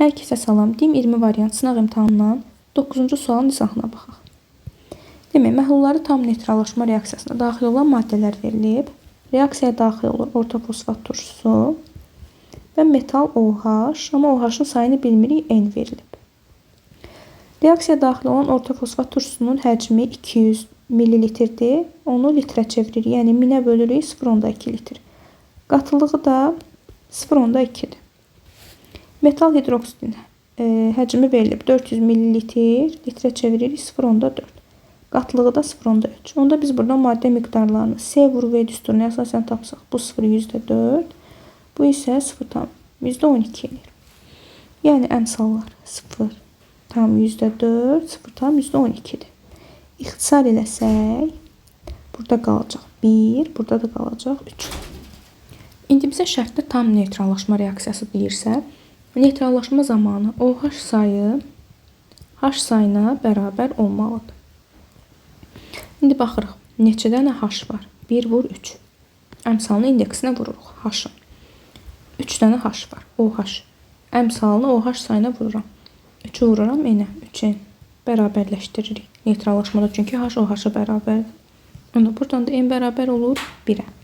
Hər kəsə salam. DİM 20 variant sınaq imtahanından 9-cu sualın izahına baxaq. Demək, məhlulları tam neytrallaşma reaksiyasına daxil olan maddələr verilib. Reaksiyaya daxil olur orta fosfat turşusu və metal OH, amma OH-ın sayını bilmirik, N verilib. Reaksiyaya daxil olan orta fosfat turşusunun həcmi 200 ml-dir. Onu litrə çeviririk, yəni 1000-ə bölürük 0,2 litr. Qatılığı da 0,2-dir. Metal hidroksidin həcmi verilib 400 ml, litrə çeviririk 0,4. Qatılığı da 0,3. Onda biz buradan maddə miqdarlarını S vurgu və düsturuna əsasən tapsaq. Bu 0,4. Bu isə 0,12 edir. Yəni əmsallar 0,4, 0,12-dir. İxtisar eləsək, burada qalacaq 1, burada da qalacaq 3. İndi bizə şərtdə tam neytrallaşma reaksiyası deyirsə, neytrallaşma zamanı OH sayı H sayına bərabər olmalıdır. İndi baxırıq, neçə dənə H var? 1 vur 3. Əmsalını indeksinə vururuq H-ın. 3 dənə H var, OH. Əmsalını OH sayına vururam. 3-ü vururam N-ə, 3N. Bərabərləşdiririk neytrallaşmada, çünki H OH-a bərabərdir. Onda buradan da N bərabər olur 1-ə.